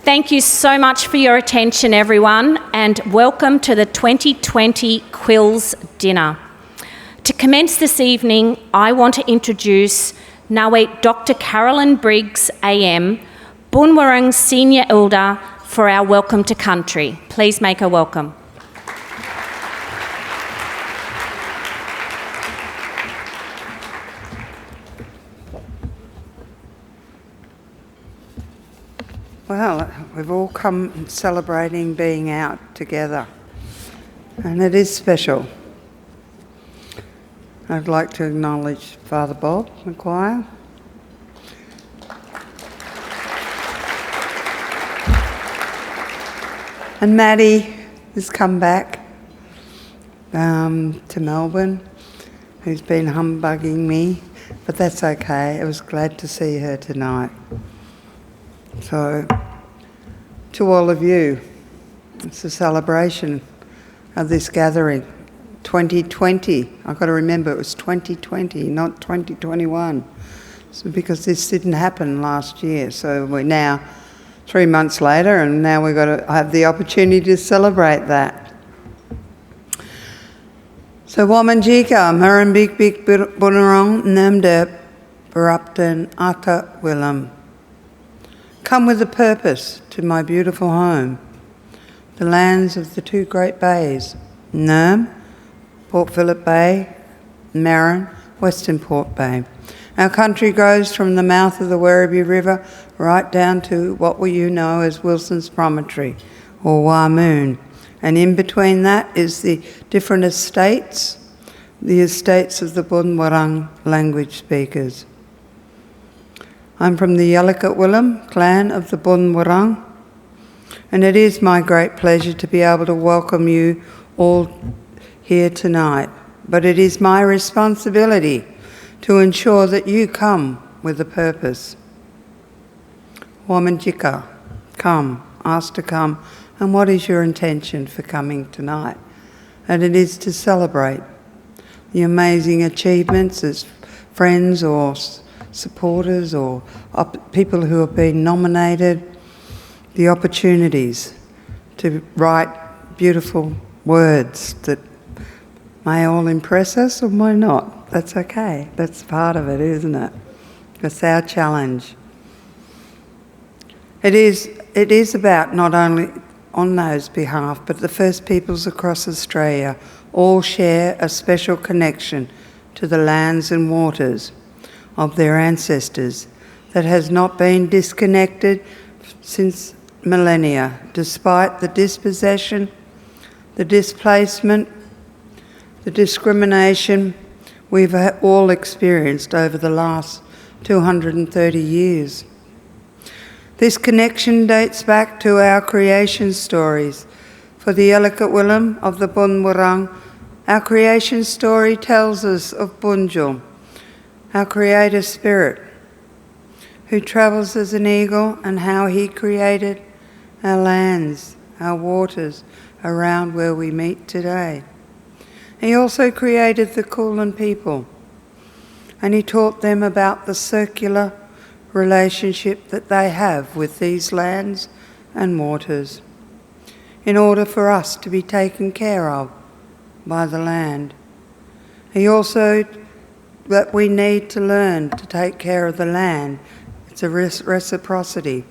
Thank you so much for your attention, everyone, and welcome to the 2020 Quills dinner. To commence this evening, I want to introduce Nawait Dr. Carolyn Briggs, AM, Bunwurrung Senior Elder, for our Welcome to Country. Please make her welcome. Well, we've all come celebrating being out together, and it is special. I'd like to acknowledge Father Bob McGuire, and Maddie has come back to Melbourne, who's been humbugging me, but that's okay. I was glad to see her tonight. So, to all of you, it's a celebration of this gathering. 2020, I've got to remember it was 2020, not 2021. So because this didn't happen last year, so we're now 3 months later, and now we've got to have the opportunity to celebrate that. So Wamanjika, Murrumbik Bik Bunurong, Namdep, Barupton, Ata Willam. Come with a purpose to my beautiful home, the lands of the two great bays, Nerm, Port Phillip Bay, Marron, Western Port Bay. Our country goes from the mouth of the Werribee River right down to what you know as Wilson's Promontory, or Warmoon. And in between that is the different estates, the estates of the Bunwurrung language speakers. I'm from the Yalukit clan of the Bunwurrung, and it is my great pleasure to be able to welcome you all here tonight. But it is my responsibility to ensure that you come with a purpose. Wamanjika, come, ask to come, and what is your intention for coming tonight? And it is to celebrate the amazing achievements as friends or supporters or people who have been nominated, the opportunities to write beautiful words that may all impress us or may not. That's okay. That's part of it, isn't it? That's our challenge. It is about not only on those behalf, but the First Peoples across Australia all share a special connection to the lands and waters of their ancestors that has not been disconnected since millennia, despite the dispossession, the displacement, the discrimination we've all experienced over the last 230 years. This connection dates back to our creation stories. For the Yalukit of the Bunwurrung, our creation story tells us of Bunjil, our creator spirit, who travels as an eagle, and how he created our lands, our waters around where we meet today. He also created the Kulin people, and he taught them about the circular relationship that they have with these lands and waters, in order for us to be taken care of by the land. He also that we need to learn to take care of the land. It's a reciprocity.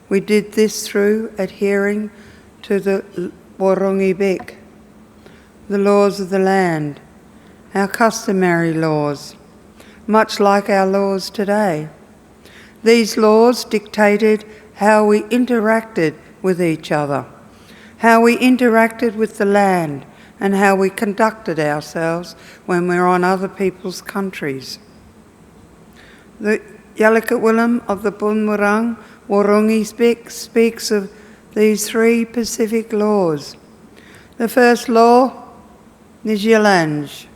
We did this through adhering to the Wurrungi Bik, the laws of the land, our customary laws, much like our laws today. These laws dictated how we interacted with each other, how we interacted with the land, and how we conducted ourselves when we're on other people's countries. The Yalukit of the Bunwurrung, Wurrungi speaks of these three Pacific laws. The first law is Yalanj.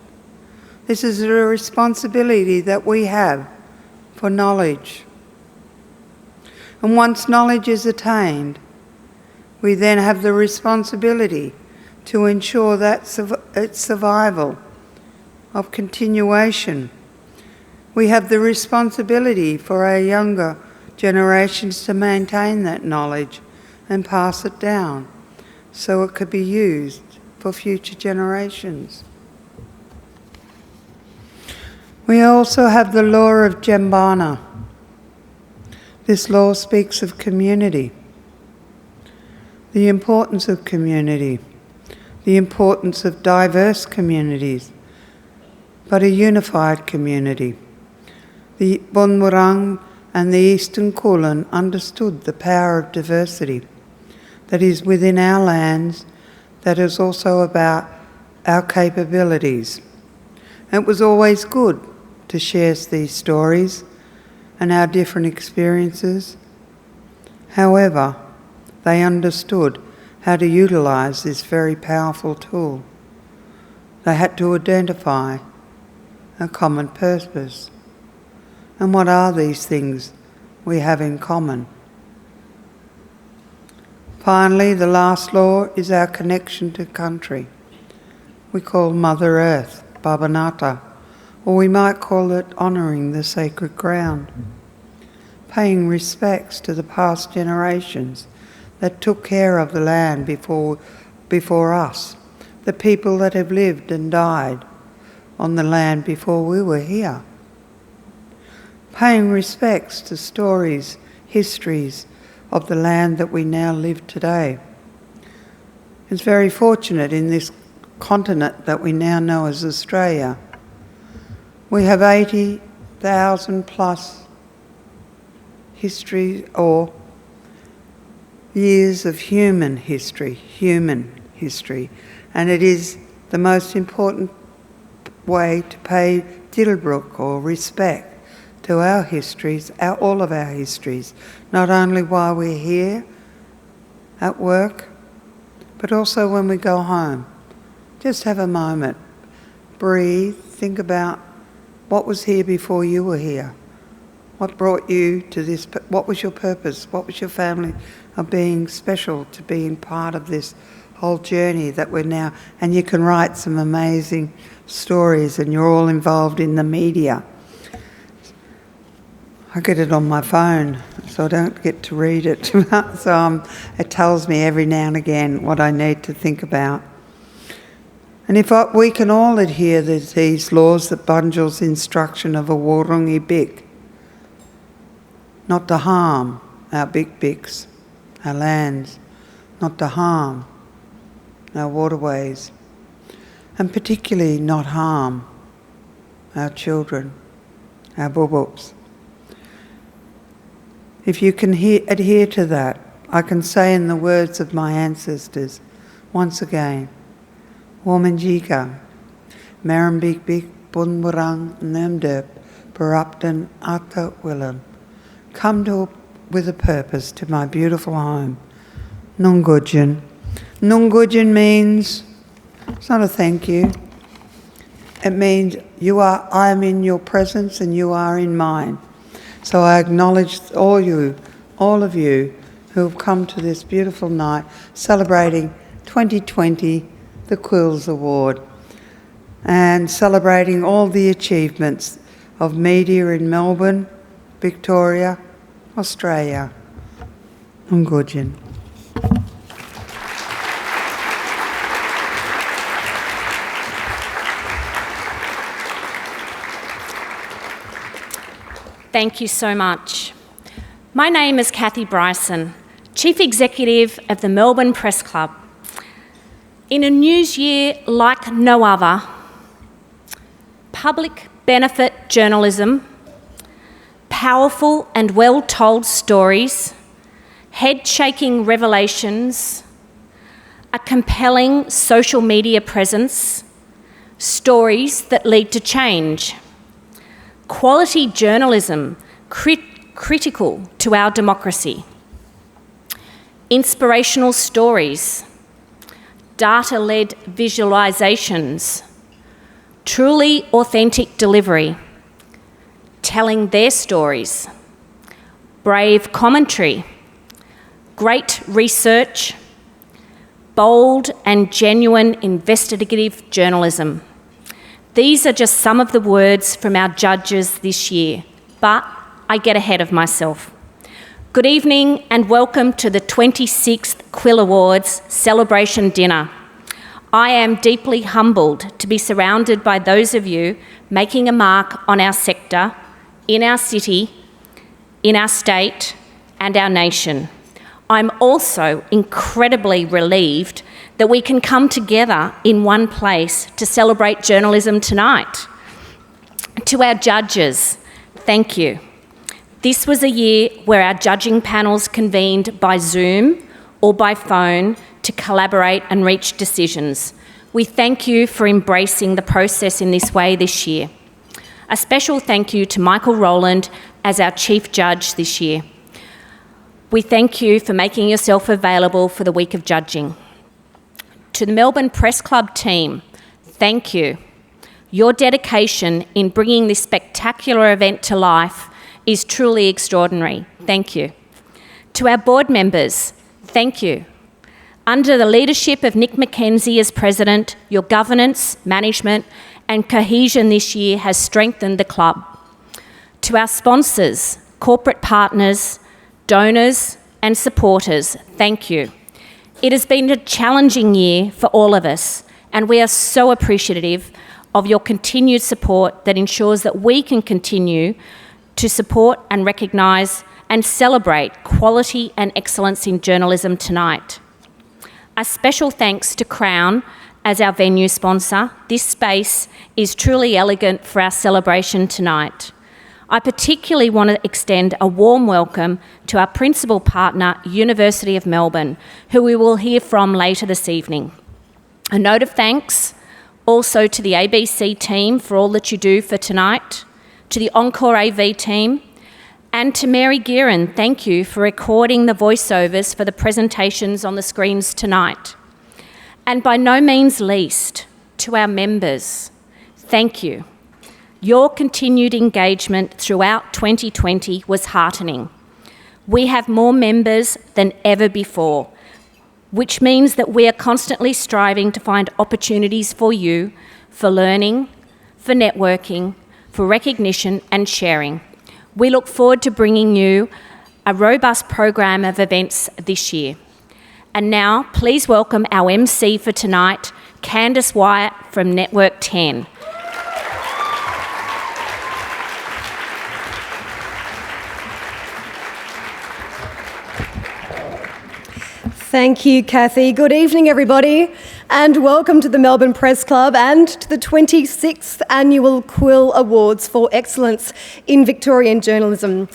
This is a responsibility that we have for knowledge. And once knowledge is attained, we then have the responsibility to ensure that its survival, of continuation. We have the responsibility for our younger generations to maintain that knowledge and pass it down so it could be used for future generations. We also have the law of Gembana. This law speaks of community, the importance of community, the importance of diverse communities, but a unified community. The Bonmurang and the Eastern Kulin understood the power of diversity that is within our lands, that is also about our capabilities. It was always good to share these stories and our different experiences. However, they understood how to utilise this very powerful tool. They had to identify a common purpose. And what are these things we have in common? Finally, the last law is our connection to country. We call Mother Earth, Babanata, or we might call it honouring the sacred ground, paying respects to the past generations that took care of the land before us, the people that have lived and died on the land before we were here. Paying respects to stories, histories of the land that we now live today. It's very fortunate in this continent that we now know as Australia. We have 80,000 plus history or years of human history, and it is the most important way to pay Dilbruk or respect to our histories, all of our histories, not only while we're here at work, but also when we go home. Just have a moment, breathe, think about what was here before you were here. What brought you to this? What was your purpose? What was your family of being special to being part of this whole journey that we're now? And you can write some amazing stories, and you're all involved in the media. I get it on my phone, so I don't get to read it. So it tells me every now and again what I need to think about. And if we can all adhere to these laws that Bunjil's instruction of a Wurrungi Bik, not to harm our big biks, our lands, not to harm our waterways, and particularly not harm our children, our bubups. If you can adhere to that, I can say in the words of my ancestors, once again, Womanjika, Marambik Bik Bunmurang Nemderp, Barupton Ata Willem. Come with a purpose to my beautiful home. Nungujin. Nungujin means, it's not a thank you. It means I am in your presence and you are in mine. So I acknowledge all of you who have come to this beautiful night celebrating 2020, the Quills Award, and celebrating all the achievements of media in Melbourne, Victoria, Australia. Ngujin. Thank you so much. My name is Kathy Bryson, Chief Executive of the Melbourne Press Club. In a news year like no other, public benefit journalism, powerful and well-told stories, head-shaking revelations, a compelling social media presence, stories that lead to change, quality journalism critical to our democracy, inspirational stories, data-led visualisations, truly authentic delivery, telling their stories, brave commentary, great research, bold and genuine investigative journalism. These are just some of the words from our judges this year, but I get ahead of myself. Good evening and welcome to the 26th Quill Awards celebration dinner. I am deeply humbled to be surrounded by those of you making a mark on our sector, in our city, in our state, and our nation. I'm also incredibly relieved that we can come together in one place to celebrate journalism tonight. To our judges, thank you. This was a year where our judging panels convened by Zoom or by phone to collaborate and reach decisions. We thank you for embracing the process in this way this year. A special thank you to Michael Rowland as our Chief Judge this year. We thank you for making yourself available for the week of judging. To the Melbourne Press Club team, thank you. Your dedication in bringing this spectacular event to life is truly extraordinary. Thank you. To our board members, thank you. Under the leadership of Nick McKenzie as President, your governance, management and cohesion this year has strengthened the club. To our sponsors, corporate partners, donors and supporters, thank you. It has been a challenging year for all of us, and we are so appreciative of your continued support that ensures that we can continue to support and recognise and celebrate quality and excellence in journalism tonight. A special thanks to Crown as our venue sponsor. This space is truly elegant for our celebration tonight. I particularly want to extend a warm welcome to our principal partner, University of Melbourne, who we will hear from later this evening. A note of thanks also to the ABC team for all that you do for tonight, to the Encore AV team, and to Mary Gearan, thank you for recording the voiceovers for the presentations on the screens tonight. And by no means least, to our members, thank you. Your continued engagement throughout 2020 was heartening. We have more members than ever before, which means that we are constantly striving to find opportunities for you, for learning, for networking, for recognition and sharing. We look forward to bringing you a robust program of events this year. And now, please welcome our MC for tonight, Candice Wyatt from Network 10. Thank you, Kathy. Good evening, everybody, and welcome to the Melbourne Press Club and to the 26th Annual Quill Awards for Excellence in Victorian Journalism.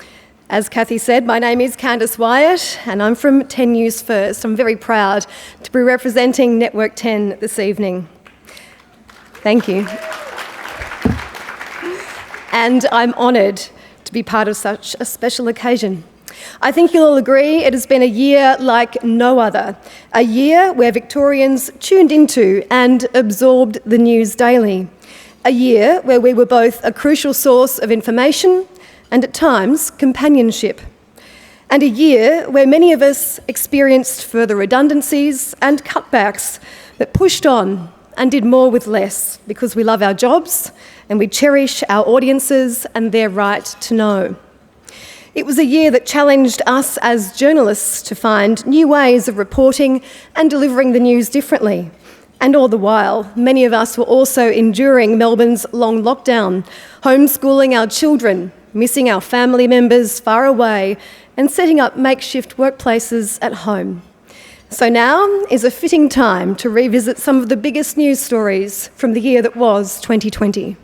As Kathy said, my name is Candice Wyatt and I'm from 10 News First. I'm very proud to be representing Network 10 this evening. Thank you. And I'm honoured to be part of such a special occasion. I think you'll all agree it has been a year like no other, a year where Victorians tuned into and absorbed the news daily, a year where we were both a crucial source of information and at times companionship, and a year where many of us experienced further redundancies and cutbacks but pushed on and did more with less because we love our jobs and we cherish our audiences and their right to know. It was a year that challenged us as journalists to find new ways of reporting and delivering the news differently. And all the while, many of us were also enduring Melbourne's long lockdown, homeschooling our children, missing our family members far away, and setting up makeshift workplaces at home. So now is a fitting time to revisit some of the biggest news stories from the year that was 2020.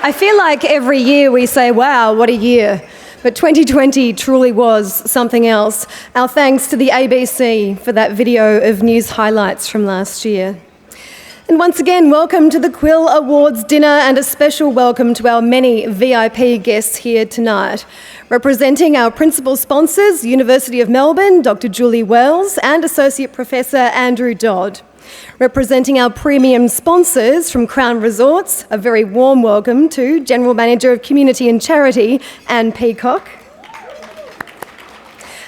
I feel like every year we say, wow, what a year. But 2020 truly was something else. Our thanks to the ABC for that video of news highlights from last year. And once again, welcome to the Quill Awards dinner and a special welcome to our many VIP guests here tonight. Representing our principal sponsors, University of Melbourne, Dr. Julie Wells and Associate Professor Andrew Dodd. Representing our premium sponsors from Crown Resorts, a very warm welcome to General Manager of Community and Charity, Anne Peacock.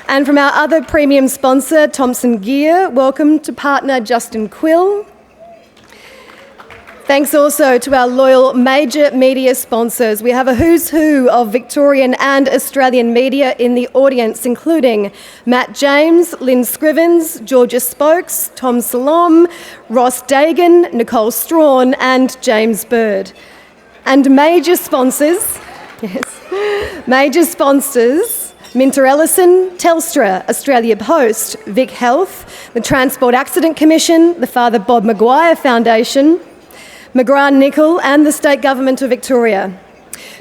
And from our other premium sponsor, Thompson Gear, welcome to partner Justin Quill. Thanks also to our loyal major media sponsors. We have a who's who of Victorian and Australian media in the audience, including Matt James, Lynn Scrivens, Georgia Spokes, Tom Salom, Ross Dagan, Nicole Strawn, and James Bird. And major sponsors, Minter Ellison, Telstra, Australia Post, Vic Health, the Transport Accident Commission, the Father Bob Maguire Foundation, McGrath-Nicol and the State Government of Victoria.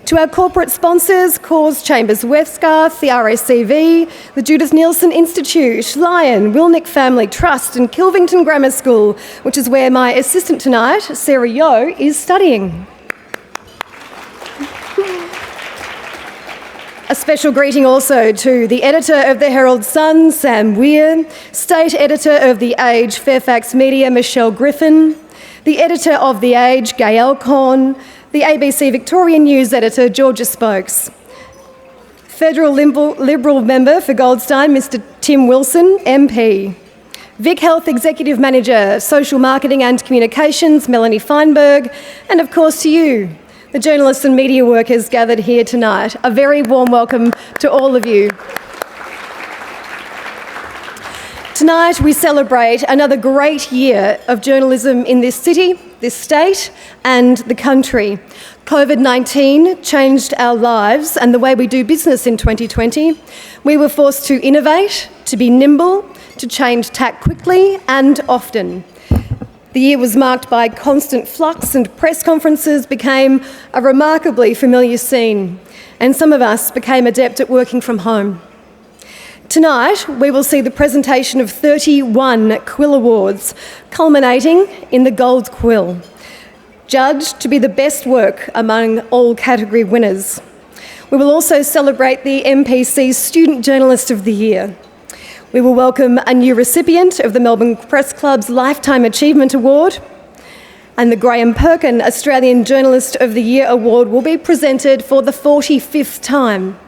To our corporate sponsors, Cause Chambers Westgarth, the RACV, the Judith Neilson Institute, Lion, Wilnick Family Trust and Kilvington Grammar School, which is where my assistant tonight, Sarah Yeo, is studying. A special greeting also to the editor of the Herald Sun, Sam Weir, state editor of The Age, Fairfax Media, Michelle Griffin, the editor of The Age, Gail Corn, the ABC Victorian News editor, Georgia Spokes, Federal Liberal member for Goldstein, Mr Tim Wilson, MP, Vic Health Executive Manager, Social Marketing and Communications, Melanie Feinberg, and of course to you, the journalists and media workers gathered here tonight. A very warm welcome to all of you. Tonight we celebrate another great year of journalism in this city, this state and the country. COVID-19 changed our lives and the way we do business in 2020. We were forced to innovate, to be nimble, to change tack quickly and often. The year was marked by constant flux and press conferences became a remarkably familiar scene, and some of us became adept at working from home. Tonight, we will see the presentation of 31 Quill Awards, culminating in the Gold Quill, judged to be the best work among all category winners. We will also celebrate the MPC Student Journalist of the Year. We will welcome a new recipient of the Melbourne Press Club's Lifetime Achievement Award, and the Graham Perkin Australian Journalist of the Year Award will be presented for the 45th time.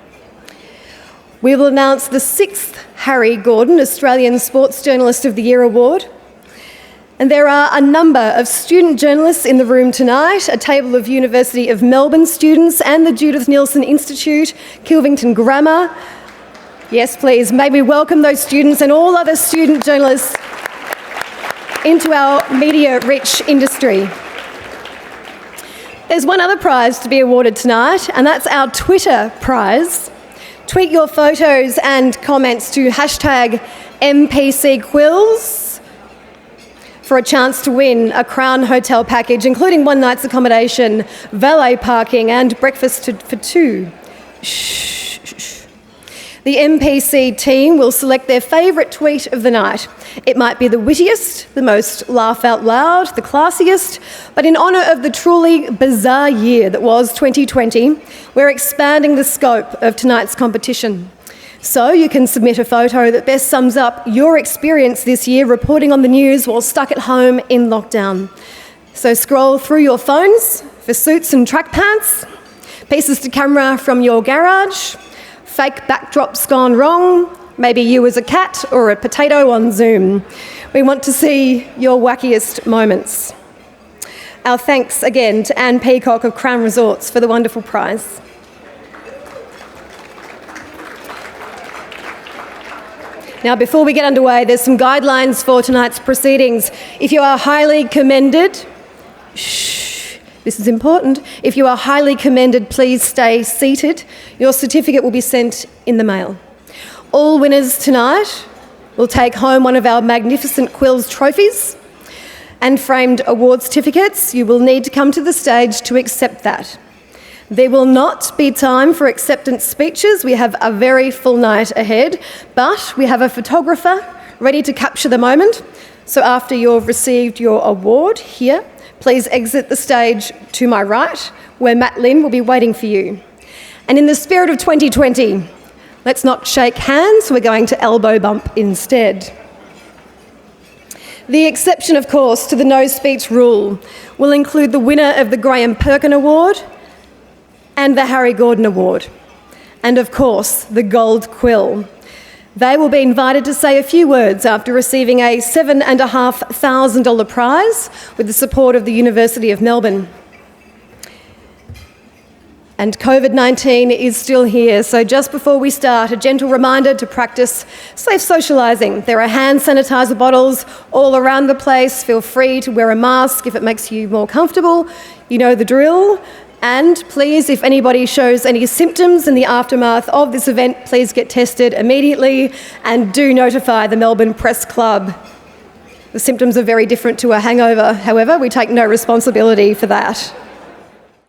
We will announce the 6th Harry Gordon Australian Sports Journalist of the Year Award. And there are a number of student journalists in the room tonight, a table of University of Melbourne students and the Judith Neilson Institute, Kilvington Grammar. Yes, please, may we welcome those students and all other student journalists into our media-rich industry. There's one other prize to be awarded tonight, and that's our Twitter prize. Tweet your photos and comments to #MPCQuills for a chance to win a Crown Hotel package, including one night's accommodation, valet parking and breakfast for two. The MPC team will select their favourite tweet of the night. It might be the wittiest, the most laugh out loud, the classiest, but in honour of the truly bizarre year that was 2020, we're expanding the scope of tonight's competition. So you can submit a photo that best sums up your experience this year reporting on the news while stuck at home in lockdown. So scroll through your phones for suits and track pants, pieces to camera from your garage, fake backdrops gone wrong, maybe you as a cat or a potato on Zoom. We want to see your wackiest moments. Our thanks again to Anne Peacock of Crown Resorts for the wonderful prize. Now, before we get underway, there's some guidelines for tonight's proceedings. If you are highly commended, this is important. If you are highly commended, please stay seated. Your certificate will be sent in the mail. All winners tonight will take home one of our magnificent Quills trophies and framed award certificates. You will need to come to the stage to accept that. There will not be time for acceptance speeches. We have a very full night ahead, but we have a photographer ready to capture the moment. So after you've received your award here, please exit the stage to my right, where Matt Lynn will be waiting for you. And in the spirit of 2020, let's not shake hands, we're going to elbow bump instead. The exception, of course, to the no speech rule will include the winner of the Graham Perkin Award and the Harry Gordon Award, and of course, the Gold Quill. They will be invited to say a few words after receiving a $7,500 prize with the support of the University of Melbourne. And COVID-19 is still here, so just before we start, a gentle reminder to practice safe socialising. There are hand sanitiser bottles all around the place. Feel free to wear a mask if it makes you more comfortable. You know the drill. And please, if anybody shows any symptoms in the aftermath of this event, please get tested immediately and do notify the Melbourne Press Club. The symptoms are very different to a hangover, however, we take no responsibility for that.